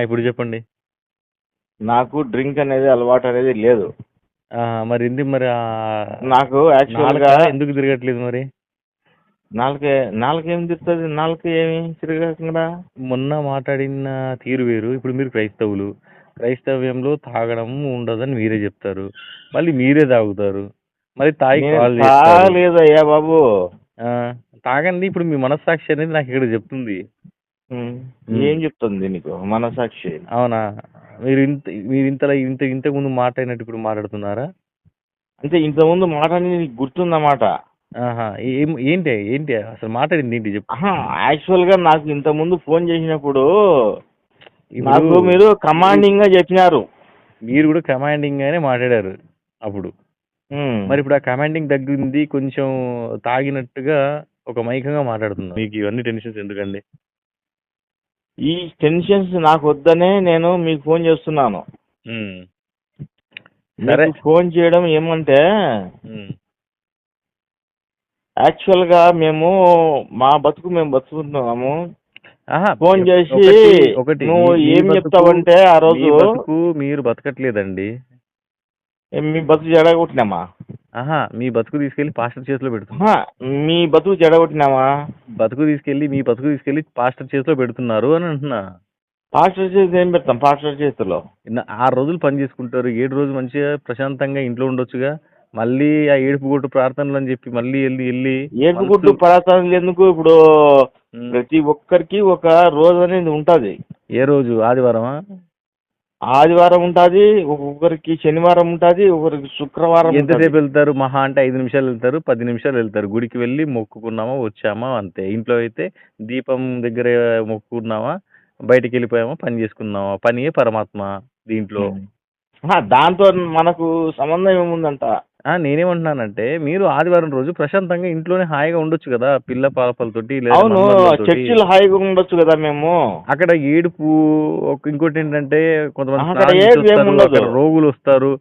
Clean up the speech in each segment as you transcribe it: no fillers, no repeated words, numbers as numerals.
ఇప్పుడు చెప్పండి. నాకు డ్రింక్ అనేది అలవాటు అనేది లేదు. మరి ఎందుకు మరి నాకు నాలుక యాక్చువల్గా ఎందుకు తిరగట్లేదు మరి? నాలుక ఏం తిరుగుతుంది? నాలుక ఏమి తిరగకుండా. మొన్న మాట్లాడిన తీరు వేరు. ఇప్పుడు మీరు క్రైస్తవులు. క్రైస్తవ్యంలో తాగడం ఉండదని మీరే చెప్తారు. మళ్ళీ మీరే తాగుతారు. మళ్ళీ తాగి నేను కాల్ చేస్తారు. తాగలేదయ్యా బాబు. తాగండి. ఇప్పుడు మీ మనస్సాక్షి అనేది నాకు ఇక్కడ చెప్తుంది. ఏం చెప్తుంది నీకు మనసాక్షి? అవునా? మీరు ఇంతకు ముందు మాట్లాడినట్టు ఇప్పుడు మాట్లాడుతున్నారా? అంటే ఇంతకుముందు మాట నీకు గుర్తుందన్నమాట. ఏంటి ఏంటి అసలు మాట్లాడింది ఏంటి చెప్పు. యాక్చువల్గా నాకు ఇంతకుముందు ఫోన్ చేసినప్పుడు నాకు మీరు కమాండింగ్ గా చెప్పినారు. మీరు కూడా కమాండింగ్ గానే మాట్లాడారు అప్పుడు. మరి ఇప్పుడు ఆ కమాండింగ్ తగ్గింది, కొంచెం తాగినట్టుగా ఒక మైకంగా మాట్లాడుతున్నా. మీకు ఇవన్నీ టెన్షన్స్ ఎందుకండి? ఈ టెన్షన్స్ నాకు వద్దనే నేను మీకు ఫోన్ చేస్తున్నాను. ఫోన్ చేయడం ఏమంటే యాక్చువల్ గా మేము మా బతుకు మేము బతుకుతున్నాము. ఫోన్ చేసి నువ్వు ఏం చెప్తావంటే ఆ రోజు మీరు బతకట్లేదండి. మీ బతుకు జడగొట్టినామా? మీ బతుకు తీసుకెళ్లి పాస్టర్ చేతిలో పెడుతున్నా. మీ బతుకు జడగొట్టినామా? మీ బతుకు తీసుకెళ్లి పాస్టర్ చేతిలో పెడుతున్నారు అని అంటున్నా. పాస్టర్ చేతి ఏం పెడతాం? పాస్టర్ చేతిలో 6 రోజులు పని చేసుకుంటారు. 7 రోజులు మంచిగా ప్రశాంతంగా ఇంట్లో ఉండొచ్చుగా. మళ్ళీ ఆ ఏడుపు కొట్టు ప్రార్థనలు అని చెప్పి మళ్ళీ వెళ్ళి ఏడుపు కొట్టు ప్రార్థనలు ఎందుకు? ఇప్పుడు ప్రతి ఒక్కరికి ఒక రోజు అనేది ఉంటది. ఏ రోజు? ఆదివారమా? ఆదివారం ఉంటది, ఒక్కొక్కరికి శనివారం ఉంటది, ఒకరికి శుక్రవారం. ఎంతసేపు వెళ్తారు? మహా అంటే 5 నిమిషాలు వెళ్తారు, 10 నిమిషాలు వెళ్తారు. గుడికి వెళ్ళి మొక్కుకున్నామా, వచ్చామా, అంతే. ఇంట్లో అయితే దీపం దగ్గర మొక్కుకున్నామా, బయటికి వెళ్ళిపోయామా, పని చేసుకున్నామా. పనియే పరమాత్మ దీంట్లో. దాంతో మనకు సంబంధం ఏముందంట? నేనేమంటున్నానంటే మీరు ఆదివారం రోజు ప్రశాంతంగా ఇంట్లోనే హాయిగా ఉండొచ్చు కదా, పిల్ల పాపలతోటి. అవును, చర్చిలో హాయిగా ఉండొచ్చు కదా మేము. అక్కడ ఏడుపు. ఇంకోటి ఏంటంటే కొంతమంది రోగులు వస్తారు.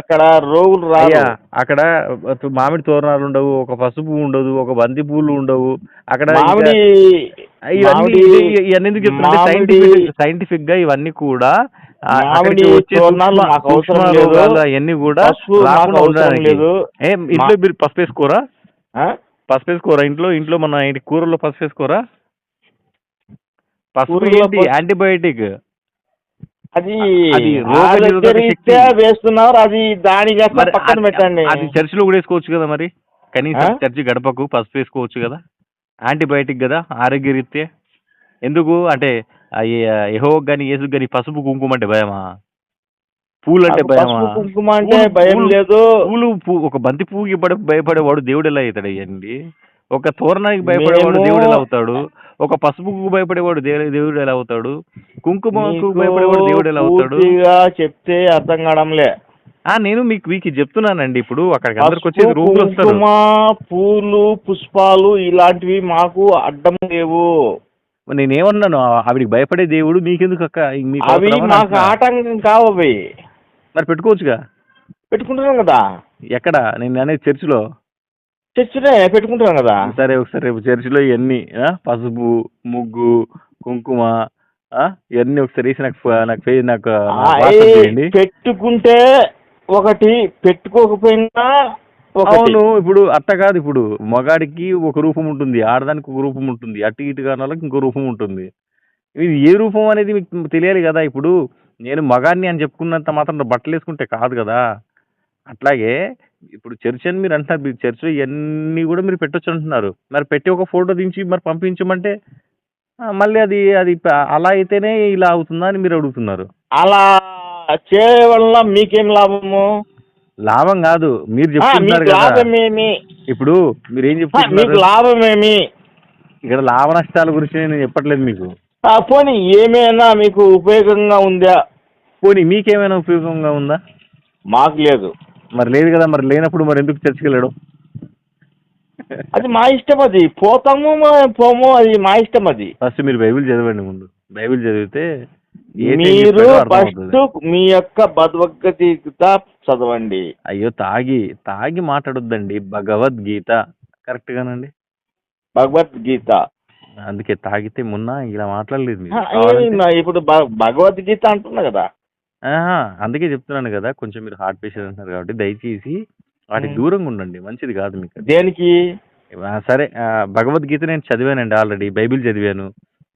అక్కడ రోగులు రాదు. అక్కడ మామిడి తోరణాలు ఉండవు, ఒక పసుపు ఉండదు, ఒక బంతి పూలు ఉండవు. అక్కడ ఇవన్నీ ఎందుకు చెప్తుంటే సైంటిఫిక్ గా ఇవన్నీ కూడా అవన్నీ కూడా లేదు. ఇంట్లో మీరు పసుపు వేసుకోరా? పసుపు వేసుకోరా ఇంట్లో మన కూరల్లో పసుపు వేసుకోరా? పసుపు ఏంటి? యాంటీబయోటిక్. అది వేస్తున్నారు. అది దాని పక్కన పెట్టండి. అది చర్చిలో కూడా వేసుకోవచ్చు కదా మరి. కనీసం చర్చి గడపకు పసుపు వేసుకోవచ్చు కదా. యాంటీబయోటిక్ కదా ఆరోగ్యరీత్యా. ఎందుకు అంటే యెహోవాకు గాని యేసుకు గాని పసుపు కుంకుమ అంటే భయమా? పూలు అంటే భయమా? కుంకుమ అంటే భయం లేదు. ఒక బంతి పువ్వుకి భయపడేవాడు దేవుడు ఎలా అవుతాడు? ఒక తోరణానికి భయపడేవాడు దేవుడు ఎలా అవుతాడు? ఒక పసుపుకు భయపడేవాడు దేవుడు ఎలా అవుతాడు? కుంకుమకు భయపడేవాడు దేవుడు ఎలా అవుతాడు? చెప్తే అర్థం కావడంలే. నేను మీకు చెప్తున్నానండి. ఇప్పుడు అక్కడికి అందరికి వచ్చేది రోగులు వస్తారు. పూలు పుష్పాలు ఇలాంటివి మాకు అడ్డం లేవు. నేనేమన్నాను? ఆవిడికి భయపడే దేవుడు మీకెందుకు అక్క? అవి మాకు ఆటంకం కావు. అవి మరి పెట్టుకోవచ్చుగా. పెట్టుకుంటున్నాం కదా. ఎక్కడ? నేను అనేది చర్చిలో పెట్టుకుంటున్నాం కదా. సరే, ఒకసారి రేపు చర్చిలో ఇవన్నీ పసుపు, ముగ్గు, కుంకుమ ఇవన్నీ ఒకసారి వేసి నాకు పెట్టుకుంటే ఒకటి, పెట్టుకోకపోయినా అవును. ఇప్పుడు అట్ట కాదు. ఇప్పుడు మగాడికి ఒక రూపం ఉంటుంది, ఆడదానికి ఒక రూపం ఉంటుంది, అటు ఇటు కాని ఇంకో రూపం ఉంటుంది. ఇది ఏ రూపం అనేది మీకు తెలియాలి కదా. ఇప్పుడు నేను మగాడిని అని చెప్పుకున్నంత మాత్రం బట్టలు వేసుకుంటే కాదు కదా. అట్లాగే ఇప్పుడు చర్చ్ అని మీరు అంటున్నారు. మీరు చర్చిలో ఇవన్నీ కూడా మీరు పెట్టొచ్చు అంటున్నారు. మరి పెట్టి ఒక ఫోటో దించి మరి పంపించమంటే మళ్ళీ అది అలా అయితేనే ఇలా అవుతుందా అని మీరు అడుగుతున్నారు. అలా చేయడం వల్ల మీకేం లాభము? లాభం కాదు, మీరు చెప్తున్నారు కదా. ఇప్పుడు మీరు ఏం చెప్తున్నారు? లాభమేమి? ఇక్కడ లాభ నష్టాల గురించి నేను చెప్పట్లేదు మీకు. పోనీ ఏమైనా మీకు ఉపయోగంగా ఉందా? పోనీ మీకేమైనా ఉపయోగంగా ఉందా? మాకు లేదు. మరి లేదు కదా. మరి లేనప్పుడు మరి ఎందుకు చర్చికి వెళ్ళడం? అది మా ఇష్టం. అది పోతాము పోము, అది మా ఇష్టం. అది ఫస్ట్ మీరు బైబిల్ చదవండి. ముందు బైబిల్ చదివితే మీరు ఫస్ట్ మీ యొక్క భగవద్గీత చదవండి. అయ్యో, తాగి మాట్లాడొద్దండి. భగవద్గీత కరెక్ట్ గానండి. భగవద్గీత అందుకే తాగితే మొన్న ఇలా మాట్లాడలేదు మీరు. ఇప్పుడు భగవద్గీత అంటున్నా కదా. అందుకే చెప్తున్నాను కదా, కొంచెం మీరు హార్ట్ పేషెంట్ అంటున్నారు కాబట్టి దయచేసి వాటికి దూరంగా ఉండండి, మంచిది కాదు మీకు. దేనికి? సరే, భగవద్గీత నేను చదివానండి, ఆల్రెడీ బైబిల్ చదివాను,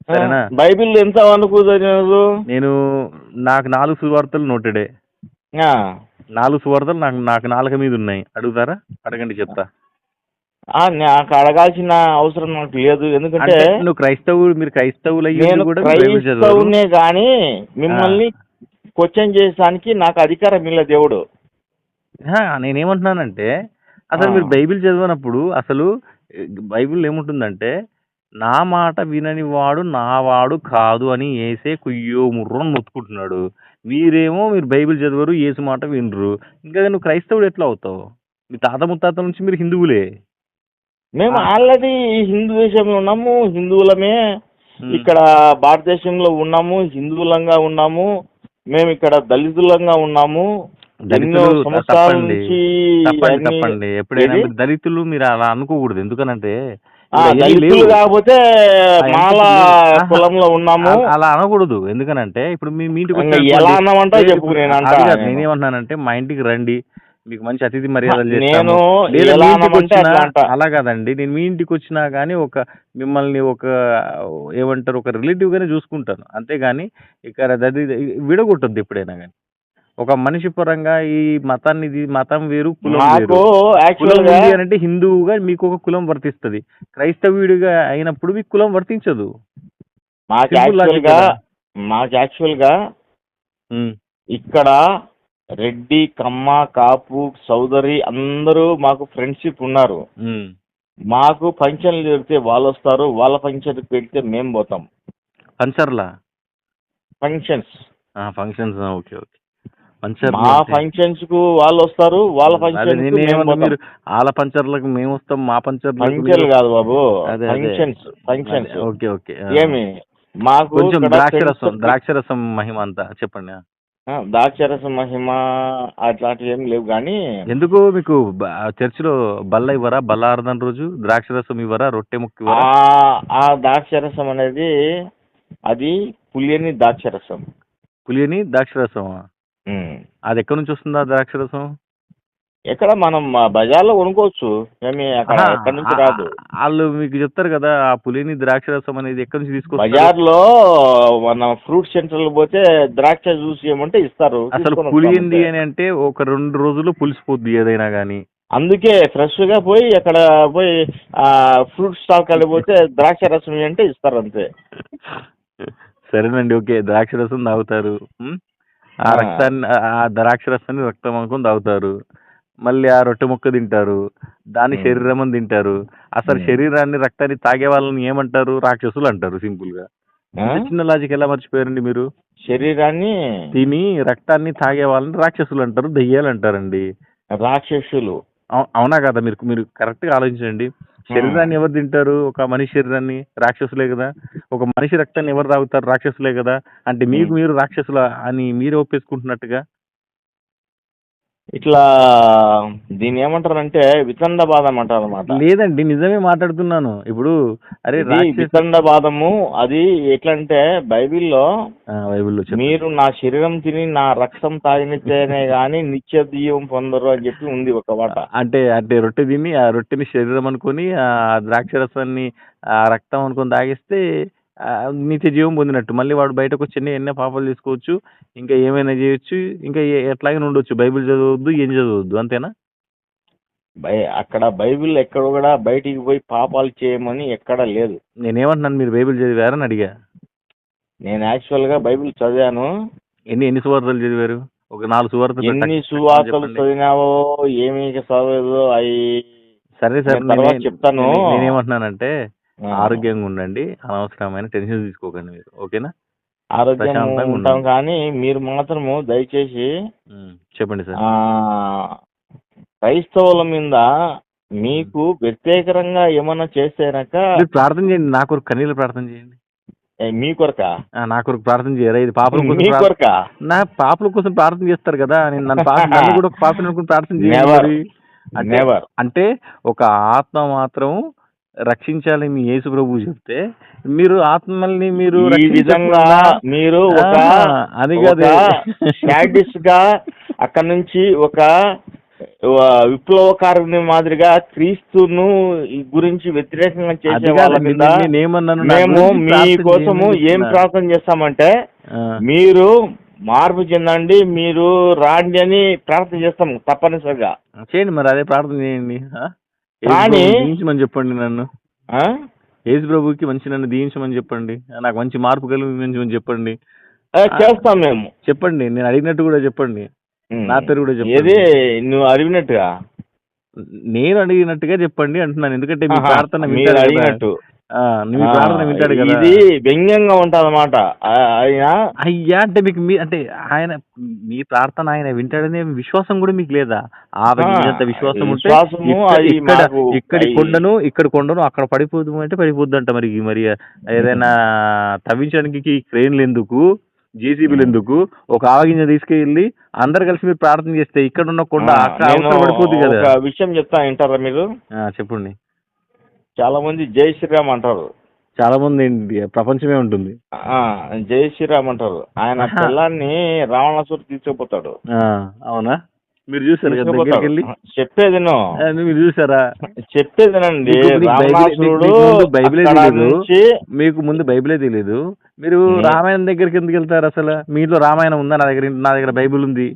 సరేనా? బైబిల్ ఎంత వరకు చదివారు? నేను నాకు 4 సువార్తలు నోటెడే. 4 సువార్తలు నాకు నాలుక మీద ఉన్నాయి. అడుగుతారా? అడగండి, చెప్తా. నాకు అడగాల్సిన అవసరం నాకు లేదు, ఎందుకంటే నువ్వు మీరు క్రైస్తవులు నేను క్రైస్తవునే కానీ మిమ్మల్ని క్వశ్చన్ చేయడానికి నాకు అధికారం ಇಲ್ಲ దేవుడు. నేనేమంటున్నానంటే, అసలు మీరు బైబిల్ చదివినప్పుడు అసలు బైబిల్ ఏముంటుందంటే, నా మాట వినని వాడు నా వాడు కాదు అని ఏసే కుయ్యో ముర్రో మొత్తుకుంటున్నాడు. మీరు బైబిల్ చదివారు, ఏసు మాట వినరు, ఇంకా నువ్వు క్రైస్తవుడు ఎట్లా అవుతావు? మీ తాత ముత్తాతల నుంచి మీరు హిందువులే. మేము ఆల్రెడీ హిందూ దేశంలో ఉన్నాము, హిందువులమే ఇక్కడ భారతదేశంలో ఉన్నాము, హిందువులంగా ఉన్నాము, మేము ఇక్కడ దళితులంగా ఉన్నాము. తప్పండి, ఎప్పుడైనా దళితులు మీరు అలా అనుకోకూడదు. ఎందుకనంటే దళితులు కాకపోతే మాల కులంలో ఉన్నాము అలా అనకూడదు. ఎందుకనంటే ఇప్పుడు మీ ఇంటికి ఎలా అన్నామంటే చెప్పు. నేనేమంటున్నానంటే, మా ఇంటికి రండి, మీకు మంచి అతిథి మర్యాదలు చేస్తాను. అలా కాదండి, నేను మీ ఇంటికి వచ్చినా కానీ మిమ్మల్ని ఏమంటారు, ఒక రిలేటివ్ గానే చూసుకుంటాను, అంతేగాని ఇక్కడ విడగొట్టద్దు ఎప్పుడైనా కానీ. ఒక మనిషి పరంగా ఈ మతం వేరు, కులం వేరు. అంటే హిందువుగా మీకు ఒక కులం వర్తిస్తుంది, క్రైస్తవుడిగా అయినప్పుడు మీకు కులం వర్తించదు. మాకు యాక్చువల్గా ఇక్కడ రెడ్డి, కమ్మ, కాపు, చౌదరి అందరూ మాకు ఫ్రెండ్షిప్ ఉన్నారు. మాకు ఫంక్షన్లు పెడితే వాళ్ళు వస్తారు, వాళ్ళ ఫంక్షన్ పెడితే మేము పోతాం. Functions okay. మా ఫంక్షన్స్ కు వాళ్ళు వస్తారు, వాళ్ళ ఫంక్షన్ వాళ్ళ పంచర్లకు మేము వస్తాం, మా పంచర్లు కాదు బాబు, ఫంక్షన్స్. ఓకే. ఏమి మాకు ద్రాక్షరసం మహిమ అంతా చెప్పండి. ద్రాక్షరసం మహిమ అట్లాంటివి ఏమి లేవు. కానీ ఎందుకు మీకు చర్చిలో బల్ల ఇవ్వరా? బల్లారదం రోజు ద్రాక్షరసం ఇవ్వరా? రొట్టె ముక్క ఇవ్వరా? ఆ ద్రాక్షరసం అనేది అది పులియని ద్రాక్షరసం. పులియని ద్రాక్షరసం అది ఎక్కడి నుంచి వస్తుందా ద్రాక్షరసం? ఎక్కడ మనం బజార్లో కొనుక్కోవచ్చు, ఏమి అక్కడ ఎక్కడి నుంచి రాదు. వాళ్ళు మీకు చెప్తారు కదా, ఆ పులిని ద్రాక్షరసం అనేది ఎక్కడి నుంచి తీసుకొస్తారు? బజార్లో మన ఫ్రూట్ సెంటర్ లో పోతే ద్రాక్ష జ్యూస్ ఏమంటే ఇస్తారు. అసలు పులియింది అని అంటే ఒక 2 రోజులు పులిసిపోద్ది ఏదైనా కానీ. అందుకే ఫ్రెష్ గా పోయి అక్కడ పోయి ఫ్రూట్ స్టాల్ కాడ పోతే ద్రాక్ష రసం అంటే ఇస్తారు, అంతే. సరేనండి, ఓకే. ద్రాక్షరసం తాగుతారు, ఆ రక్తాన్ని, ఆ ద్రాక్షరసాన్ని రక్తం అనుకుని తాగుతారు, మళ్ళీ ఆ రొట్టె ముక్క తింటారు, దాన్ని శరీరం అని తింటారు. అసలు శరీరాన్ని, రక్తాన్ని తాగే వాళ్ళని ఏమంటారు? రాక్షసులు అంటారు, సింపుల్ గా. చిన్న లాజిక్ ఎలా మర్చిపోయారండి మీరు? శరీరాన్ని తిని రక్తాన్ని తాగే వాళ్ళని రాక్షసులు అంటారు, దెయ్యాలు అంటారండి. రాక్షసులు అవునా కదా? మీరు కరెక్ట్ గా ఆలోచించండి. శరీరాన్ని ఎవరు తింటారు? ఒక మనిషి శరీరాన్ని, రాక్షసులే కదా. ఒక మనిషి రక్తాన్ని ఎవరు తాగుతారు? రాక్షసులే కదా. అంటే మీరు రాక్షసుల అని మీరు ఒప్పేసుకుంటున్నట్టుగా. ఇట్లా దీన్ని ఏమంటారంటే వితండవాదం అంటారు అన్నమాట. లేదండి, నిజమే మాట్లాడుతున్నాను. ఇప్పుడు అరే వితండవాదము అది ఎట్లా అంటే బైబిల్లో మీరు నా శరీరం తిని నా రక్తం తాగినట్లనే గాని నిత్య జీవం పొందరు అని చెప్పి ఉంది ఒక మాట. అంటే రొట్టె తిని ఆ రొట్టెని శరీరం అనుకొని ఆ ద్రాక్షరసాన్ని ఆ రక్తం అనుకొని తాగిస్తే నిత్య జీవం పొందినట్టు. మళ్ళీ వాడు బయటకు వచ్చి ఎన్నో పాపాలు తీసుకోవచ్చు, ఇంకా ఏమైనా చేయొచ్చు, ఇంకా ఎట్లాగే ఉండొచ్చు. బైబిల్ చదవద్దు, ఏం చదవద్దు, అంతేనా? అక్కడ బైబిల్ ఎక్కడ కూడా బయటికి పోయి పాపాలు చేయమని ఎక్కడ లేదు. నేనేమంటున్నాను, మీరు బైబిల్ చదివారని అడిగా. నేను యాక్చువల్ గా బైబిల్ చదివాను. ఎన్ని సువార్తలు చదివారు? ఒక 4 సువార్తలు. ఎన్ని సువార్తలు చదివినావో ఏమి చదవలేదు అవి. సరే చెప్తాను. నేనేమంటున్నానంటే, ఆరోగ్యంగా ఉండండి, అనవసరమైన టెన్షన్ తీసుకోకండి మీరు, ఓకేనా? ఆరోగ్యంగా ఉంటాం, కానీ మీరు మాత్రము దయచేసి చెప్పండి సార్. క్రైస్తవుల మీద మీకు వ్యతిరేకంగా ఏమన్నా చేస్తేనక ప్రార్థన చేయండి, నా కొరకు కన్నీళ్ళు ప్రార్థన చేయండి. మీ కొరక? నా కొరకు ప్రార్థన చేయరా? ఇది పాపల కోసం. మీ కొరక? నా పాపల కోసం ప్రార్థన చేస్తారు కదా, నన్ను కూడా పాపను అనుకుని ప్రార్థన చేయండి. అంటే ఒక ఆత్మ మాత్రం రక్షించాలి మీ యేసు ప్రభు చెప్తే మీరు ఆత్మల్ని మీరు ఈ విధంగా మీరు ఒక అది కాదు శాడిస్ట్ గా అక్కడ నుంచి ఒక విప్లవకారుని మాదిరిగా క్రీస్తును గురించి వ్యతిరేకంగా చేసే వాళ్ళ మీద మేము మీ కోసము ఏం ప్రార్థన చేస్తామంటే మీరు మార్పు చెందండి, మీరు రాండి అని ప్రార్థన చేస్తాం తప్పనిసరిగా. చేయండి మరి, అదే ప్రార్థన చేయండి. కానీ దీవించమని చెప్పండి నన్ను, యేసు ప్రభుకి మంచి నన్ను దీవించమని చెప్పండి, నాకు మంచి మార్పు కలిగించమని చెప్పండి. చేస్తాం మేము. చెప్పండి, నేను అడిగినట్టు కూడా చెప్పండి, నా పేరు కూడా చెప్పండి. ఏది నువ్వు అడిగినట్టుగా నేను అడిగినట్టుగా చెప్పండి అంటున్నాను. ఎందుకంటే మీ ప్రార్థన అడిగినట్టు మీ ప్రార్థన వింటాడు కదా. ఇది వ్యంగ్యంగా ఉంటుంది అన్నమాట. అయ్యా అంటే మీకు అంటే ఆయన మీ ప్రార్థన ఆయన వింటాడనే విశ్వాసం కూడా మీకు లేదా? విశ్వాసం ఉంటే ఇక్కడ కొండను అక్కడ పడిపోదు అంటే పడిపోద్దు అంట. మరి ఏదైనా తవ్వించడానికి క్రేన్లు ఎందుకు, జేసీబీలు ఎందుకు? ఒక ఆవగింజ తీసుకెళ్ళి అందరు కలిసి మీరు ప్రార్థన చేస్తే ఇక్కడ ఉన్న కొండ పడిపోద్ది కదా. ఒక విషయం చెప్తా, వింటారా మీరు? చెప్పండి. చాలా మంది జై శ్రీరామ్ అంటారు. చాలా మంది ప్రపంచమే ఉంటుంది జై శ్రీరామ్ అంటారు. ఆయన పిల్లాన్ని రావణాసురుడు తీసుకుపోతాడు. అవునా? మీరు చూసారు చెప్పేది మీరు చూసారా? చెప్పేదేనండి. బైబిలే తెలియదు మీకు, ముందు బైబిలే తెలియదు. మీరు రామాయణం దగ్గరికి ఎందుకు వెళ్తారు? అసలు మీ ఇంట్లో రామాయణం ఉందా? నా దగ్గర బైబిల్ ఉంది.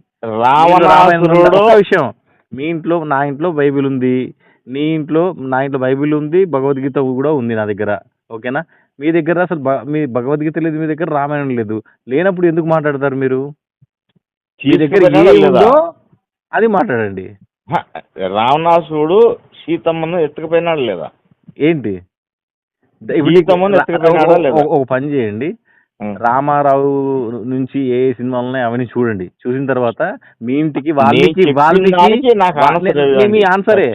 రామాయణం విషయం, మీ ఇంట్లో నా ఇంట్లో బైబిల్ ఉంది, నీ ఇంట్లో నా ఇంట్లో బైబిల్ ఉంది, భగవద్గీత కూడా ఉంది నా దగ్గర. ఓకేనా? మీ దగ్గర అసలు మీ భగవద్గీత లేదు, మీ దగ్గర రామాయణం లేదు. లేనప్పుడు ఎందుకు మాట్లాడతారు మీరు? మీ దగ్గర అది మాట్లాడండి. రావణాసురుడు సీతమ్మను ఎత్తుకుపోయినాడు లేదా? ఏంటి ఒక పని చేయండి, రామారావు నుంచి ఏ సినిమాలు అవన్నీ చూడండి. చూసిన తర్వాత మీ ఇంటికి మీ ఆన్సరే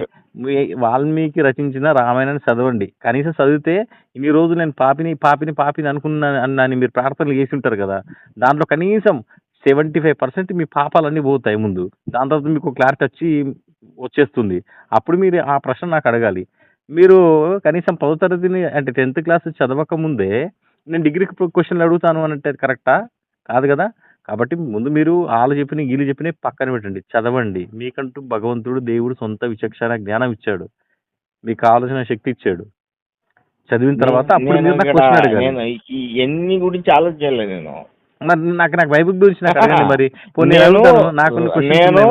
వాల్మీకి రచించిన రామాయణాన్ని చదవండి. కనీసం చదివితే ఇన్ని రోజులు నేను పాపిని అనుకున్నాను మీరు ప్రార్థనలు చేసి ఉంటారు కదా. దాంట్లో కనీసం 75% మీ పాపాలన్నీ పోతాయి ముందు. దాని తర్వాత మీకు క్లారిటీ వచ్చేస్తుంది. అప్పుడు మీరు ఆ ప్రశ్న నాకు అడగాలి. మీరు కనీసం 10వ తరగతిని అంటే 10th క్లాస్ చదవక ముందే నేను డిగ్రీకి క్వశ్చన్లు అడుగుతాను అని అంటే కరెక్టా? కాదు కదా. కాబట్టి ముందు మీరు వాళ్ళు చెప్పిన వీళ్ళు చెప్పిన పక్కన పెట్టండి, చదవండి. మీకంటూ భగవంతుడు దేవుడు సొంత విచక్షణ జ్ఞానం ఇచ్చాడు, మీకు కావాల్సిన శక్తి ఇచ్చాడు. చదివిన తర్వాత అప్పుడు క్వశ్చన్ అడగాలి. ఎన్ని గురించి ఆలోచించలేదు నేను. మరి నాకు బైబిల్ గురించి నాకు అడగండి. మరి నేను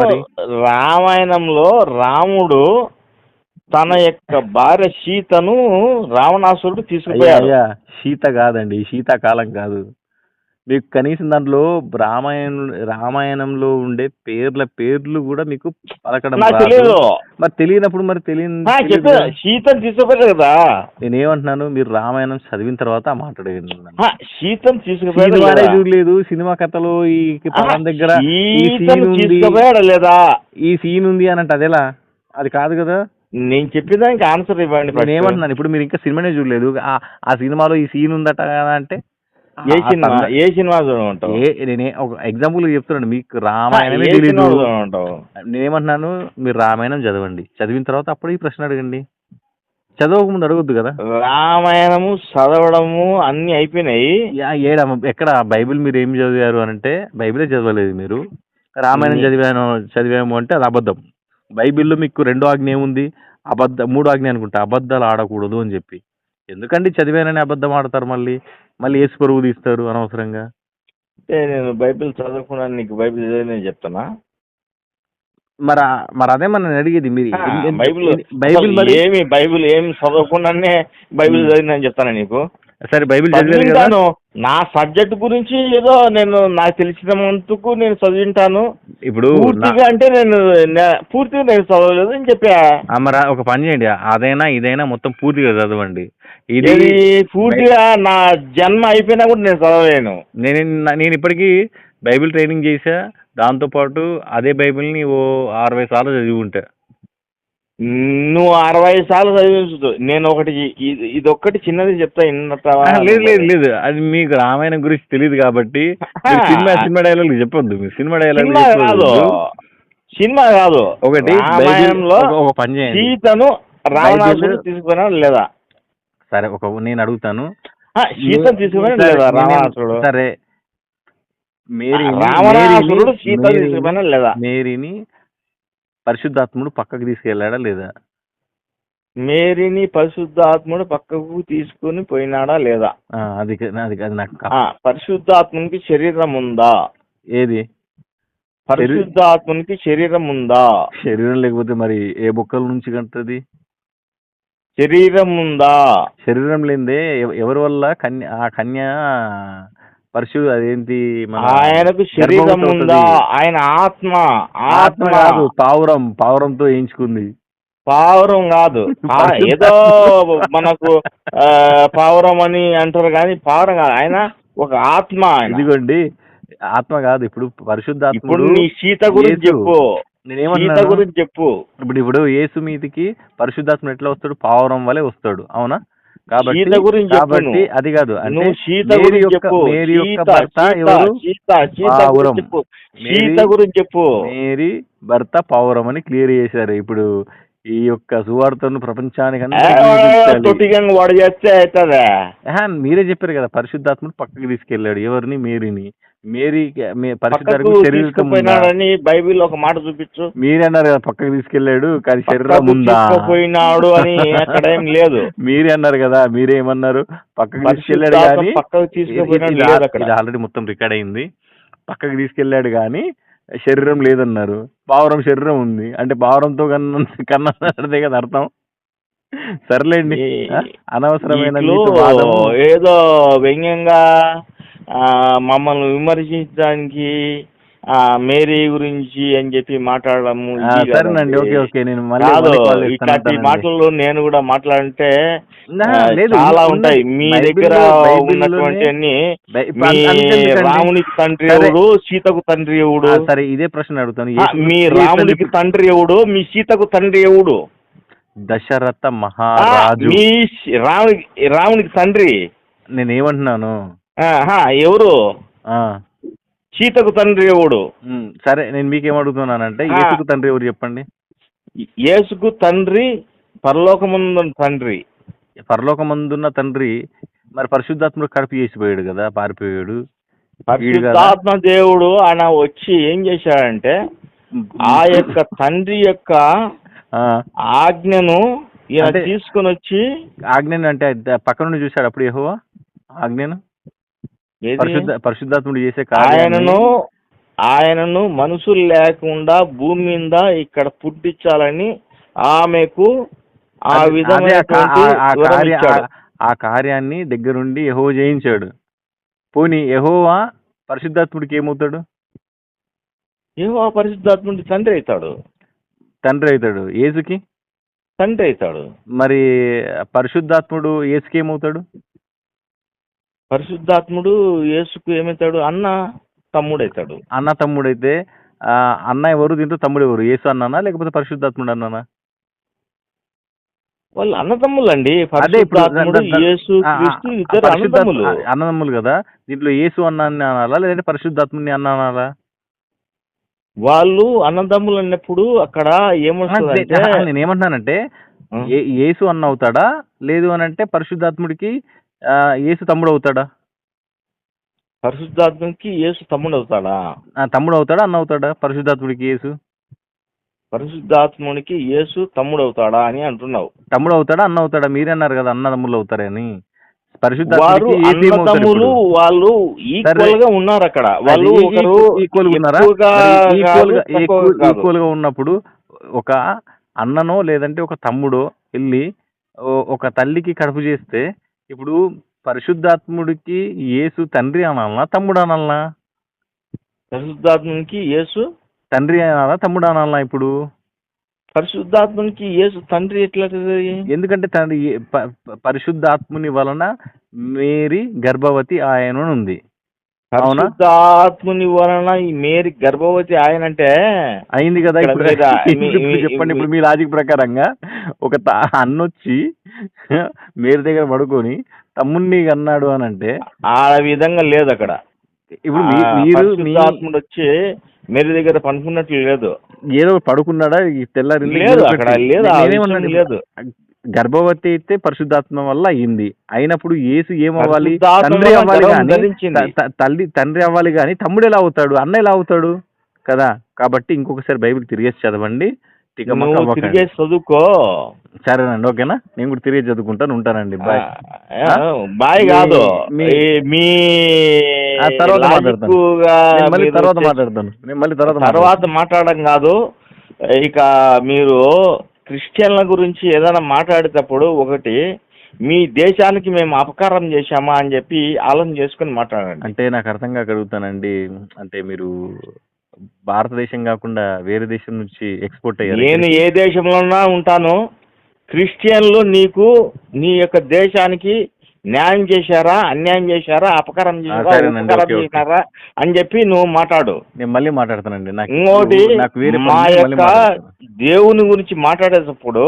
రామాయణంలో రాముడు తన యొక్క భార్య సీతను రావణాసురుడు తీసుకుపోయాడు. సీత కాదండి, శీతాకాలం కాదు. మీకు కనీసం దాంట్లో రామాయణంలో ఉండే పేర్లు కూడా మీకు పలకడం తెలియదు. మరి తెలియనప్పుడు మరి సీతను తీసుకుపోయాడు కదా. నేనేమంటున్నాను, మీరు రామాయణం చదివిన తర్వాత మాట్లాడగలను. సీతను తీసుకుపోయాడు చూడలేదు సినిమా కథలో ఈ పదం దగ్గర లేదా ఈ సీన్ ఉంది అని అంటే అదేలా? అది కాదు కదా. నేను చెప్పేదానికి ఆన్సర్ ఇవ్వండి. నేను ఏమంటున్నాను, ఇప్పుడు మీరు ఇంకా సినిమానే చూడలేదు, ఆ సినిమాలో ఈ సీన్ ఉందట కదా అంటే ఏ సినిమా చూడమంటావు? నేనే ఒక ఎగ్జాంపుల్ చెప్తున్నాను, మీకు రామాయణమే తెలియదు. నేనేమంటున్నాను, మీరు రామాయణం చదవండి, చదివిన తర్వాత అప్పుడు ఈ ప్రశ్న అడగండి. చదవక ముందు అడగొద్దు కదా. రామాయణము చదవడము అన్ని అయిపోయినాయి. ఎక్కడ బైబిల్ మీరు ఏం చదివారు అని అంటే బైబిలే చదవలేదు మీరు. రామాయణం చదివాము అంటే అది అబద్ధం. బైబిల్లో మీకు 2వ ఆజ్ఞ ఏముంది? 3వ ఆజ్ఞ అనుకుంటా, అబద్ధాలు ఆడకూడదు అని చెప్పి. ఎందుకండి చదివానని అబద్ధం ఆడతారు? మళ్ళీ యేసు పరువు తీస్తారు అనవసరంగా. నేను బైబిల్ చదవకుండా నీకు బైబిల్ చదివి చెప్తానా? మరి అదే మనం అడిగేది. మీరు బైబిల్ ఏమి చదవకుండానే బైబిల్ చదివి చెప్తానా నీకు? సరే బైబిల్ చదివాను, నా సబ్జెక్ట్ గురించి ఏదో నేను నాకు తెలిసినందుకు నేను చదివింటాను. ఇప్పుడు పూర్తిగా అంటే పూర్తిగా నేను చదవలేదు అని చెప్పా. మరి ఒక పని చేయండి, అదైనా ఇదైనా మొత్తం పూర్తిగా చదవండి. ఇది పూర్తిగా నా జన్మ అయిపోయినా కూడా నేను చదవలేను. నేను ఇప్పటికీ బైబిల్ ట్రైనింగ్ చేసా, దాంతోపాటు అదే బైబిల్ని 60 సార్లు చదివి ఉంటా. నువ్వు 60 సార్లు చదివించు. నేను ఇదొక్కటి చిన్నది చెప్తా. లేదు అది మీకు రామాయణం గురించి తెలియదు కాబట్టి సినిమా డైలాగ్ చెప్పొద్దు. మీరు సినిమా డైలాగ్ సినిమా కాదు. ఒకటి ఒక పని చేయండి, సీతను రావణాసురుడు తీసుకున్నాడు లేదా? సరే నేను అడుగుతాను. సీతను తీసుకుపోయినా సరే, లేదా రావణాసురుడు? సరే రావణాసురుడు సీతను తీసుకుపోయినా లేదా? మేరీని పరిశుద్ధాత్ముడు పక్కకు తీసుకెళ్ళాడా లేదా? మేరీని పరిశుద్ధాత్ముడు పక్కకు తీసుకుని పోయినాడా లేదా? అది నాకు పరిశుద్ధాత్మునికి శరీరం ఉందా? ఏది పరిశుద్ధాత్మునికి శరీరం ఉందా? శరీరం లేకపోతే మరి ఏ బొక్కల నుంచి కంటది? శరీరం ఉందా? శరీరం లేదే ఎవరి వల్ల ఆ కన్య అదేంటి ఆయనకు శరీరం ఉందా? ఆయన ఆత్మ కాదు, పావురంతో వేయించుకుంది. పావురం కాదు, ఏదో మనకు పావురం అని అంటారు కానీ పావురం కాదు, ఆయన ఒక ఆత్మ. ఇదిగోండి, ఆత్మ కాదు. ఇప్పుడు పరిశుద్ధాత్మ. ఇప్పుడు నీ సీత గురించి చెప్పు, సీత గురించి చెప్పు. ఇప్పుడు యేసు మీదికి పరిశుద్ధాత్మ ఎట్లా వస్తాడు? పావురం వలె వస్తాడు, అవునా? కాబట్టి అది కాదు. అంటే మేరీ యొక్క భర్త ఎవరు? మేరీ భర్త పావురం అని క్లియర్ చేశారు. ఇప్పుడు ఈ యొక్క సువార్తను ప్రపంచానికి వాడు చేస్తే అవుతుందా? మీరే చెప్పారు కదా, పరిశుద్ధాత్మను పక్కకి తీసుకెళ్లాడు. ఎవరిని? మేరీని. మేరీ తీసుకుపోయినాడని బైబిల్ ఒక మాట చూపించు. మీరే అన్నారు కదా పక్కకి తీసుకెళ్లాడు, కానీ శరీరం ఉందా? పోయినాడు అని అక్కడ ఏం లేదు. మీరే అన్నారు కదా, మీరేమన్నారు? పక్కకి తీసుకెళ్లాడు కానీ పక్కకు తీసుకుపోయినాడు. ఇది ఆల్రెడీ మొత్తం రికార్డ్ అయింది. పక్కకి తీసుకెళ్లాడు కానీ శరీరం లేదన్నారు. పావురం శరీరం ఉంది అంటే పావురంతో కన్నదే కదా అర్థం. సర్లేండి, అనవసరమైన ఏదో వ్యంగ్యంగా మమ్మల్ని విమర్శించడానికి మేరీ గురించి అని చెప్పి మాట్లాడము. సరేనండి, ఓకే. నేను ఇట్లాంటి మాటలు నేను కూడా మాట్లాడంటే చాలా ఉంటాయి. మీ దగ్గర ఉన్నటువంటి రామునికి తండ్రి ఎవడు, సీతకు తండ్రి ఎవడు? సరే, ఇదే ప్రశ్న అడుగుతాను. మీ రామునికి తండ్రి ఎవడు, మీ సీతకు తండ్రి ఎవడు? దశరథ మహారాజు. మీ రామునికి తండ్రి నేనేమంటున్నాను? ఎవరు? సీతకు తండ్రి ఎవడు? సరే, నేను మీకేమడుగుతున్నానంటే యేసుకు తండ్రి ఎవరు చెప్పండి? యేసుకు తండ్రి పరలోకమందున్న తండ్రి. పరలోకమందున్న తండ్రి మరి పరిశుద్ధాత్ముడు కడుపు చేసిపోయాడు కదా, పారిపోయాడు. పరిశుద్ధాత్మ దేవుడు ఆయన వచ్చి ఏం చేశాడంటే ఆ యొక్క తండ్రి యొక్క ఆజ్ఞను తీసుకొని వచ్చి, ఆజ్ఞను అంటే పక్క నుండి చూశాడు అప్పుడు యెహోవా ఆజ్ఞను, పరిశుద్ధాత్ముడు చేసే ఆయనను మనుషులు లేకుండా భూమి మీద ఇక్కడ పుట్టించాలని ఆమెకు ఆ విధమైన ఆ కార్యాన్ని దగ్గరుండి యెహోవా చేయించాడు. పోనీ యెహోవా పరిశుద్ధాత్ముడికి ఏమవుతాడు? యెహోవా పరిశుద్ధాత్ముడికి తండ్రి అవుతాడు. యేసుకి తండ్రి అవుతాడు. మరి పరిశుద్ధాత్ముడు యేసుకి ఏమవుతాడు? పరిశుద్ధాత్ముడు యేసుకు ఏమవుతాడు? అన్న తమ్ముడైతాడు. అన్న తమ్ముడైతే అన్న ఎవరు, దీంట్లో తమ్ముడు ఎవరు? యేసు అన్నానా లేకపోతే పరిశుద్ధాత్ముడు అన్నానా? వాళ్ళు అన్నదమ్ములు అండి. అన్నదమ్ములు కదా. దీంట్లో యేసు అన్నాన్ని అనాలా లేదంటే పరిశుద్ధాత్ముని అన్న అనాలా? వాళ్ళు అన్నదమ్ములు అన్నప్పుడు అక్కడ ఏమొస్తుందంటే, నేనేమంటున్నానంటే యేసు అన్న అవుతాడా, లేదు అని అంటే పరిశుద్ధాత్ముడికి యేసు తమ్ముడు అవుతాడా? పరిశుద్ధాత్ముడికి యేసు తమ్ముడు అవుతాడా? తమ్ముడు అవుతాడా, అన్న అవుతాడా? పరిశుద్ధాత్ముడికి యేసు, పరిశుద్ధాత్మునికి యేసు తమ్ముడు అవుతాడా అని అంటున్నావు. తమ్ముడు అవుతాడా, అన్న అవుతాడా? మీరే అన్నారు కదా అన్నదమ్ములు అవుతారని. అన్నదమ్ములు వాళ్ళు ఈక్వల్ గా ఉన్నారు అక్కడ. వాళ్ళు ఈక్వల్ గా ఉన్నప్పుడు ఒక అన్ననో లేదంటే ఒక తమ్ముడో వెళ్ళి ఒక తల్లికి కడుపు చేస్తే ఇప్పుడు పరిశుద్ధాత్ముడికి యేసు తండ్రి అనాలనా, తమ్ముడు అనాలనా? పరిశుద్ధాత్మునికి యేసు తండ్రి అనాలా, తమ్ముడు అనాలనా? ఇప్పుడు పరిశుద్ధాత్మునికి యేసు తండ్రి ఎట్లా? ఎందుకంటే తండ్రి పరిశుద్ధాత్ముని వలన మేరీ గర్భవతి ఆయన ఉంది. పరిశుద్ధాత్ముని వలన ఈ మేరీ గర్భవతి ఆయన అంటే అయింది కదా. ఇప్పుడు చెప్పండి, ఇప్పుడు మీ లాజిక్ ప్రకారంగా ఒక అన్నొచ్చి మేరీ దగ్గర పడుకొని తమ్ముడిని అన్నాడు అని అంటే ఆ విధంగా లేదు అక్కడ. ఇప్పుడు పరిశుద్ధాత్ముడు వచ్చి మేరీ దగ్గర పడుకున్నట్లు లేదు. ఏదో పడుకున్నాడా తెల్లారి? లేదు అక్కడ లేదు. గర్భవతి అయితే పరిశుద్ధాత్మ వల్ల అయింది. అయినప్పుడు యేసు ఏమవ్వాలి? పరిశుద్ధాత్మ తండ్రి వల్ల అవ్వాలి గర్భం కానీ ధరించింది. తండ్రి అవ్వాలి కానీ తమ్ముడు ఎలా అవుతాడు? అన్న ఎలా అవుతాడు కదా? కాబట్టి ఇంకొకసారి బైబిల్ తిరిగేసి చదవండి. తికమక నువ్వు అవ్వకండి. తిరిగే చదువుకో. సరేనండి, ఓకేనా? నేను కూడా తిరిగి చదువుకుంటాను. ఉంటానండి. బాయ్. బాయ్ కాదు, మీ తర్వాత మాట్లాడతాను. లాజిక్గా నేను మళ్ళీ మీరు తర్వాత మాట్లాడతాను. తర్వాత మాట్లాడడం కాదు. ఇక మీరు క్రిస్టియన్ల గురించి ఏదైనా మాట్లాడేటప్పుడు ఒకటి, మీ దేశానికి మేము అపకారం చేశామా అని చెప్పి ఆలోచన చేసుకుని మాట్లాడండి. అంటే నాకు అర్థం కాక అడుగుతానండి. అంటే మీరు భారతదేశం కాకుండా వేరే దేశం నుంచి ఎక్స్పోర్ట్ అయ్యారు? నేను ఏ దేశంలోనా ఉంటాను. క్రిస్టియన్లు నీకు నీ యొక్క దేశానికి న్యాయం చేశారా, అన్యాయం చేశారా, అపకారం చేశారా, సరేనండి, ఉపకారం ఓకే, ఓకే. చేశారా అని చెప్పి నువ్వు మాట్లాడు. నేను మళ్ళీ మాట్లాడతానండి. ఇంకోటి, నాకు వేరే మా పని ఉంది, మళ్ళీ యొక్క మాట్లాడతాను. దేవుని గురించి మాట్లాడేటప్పుడు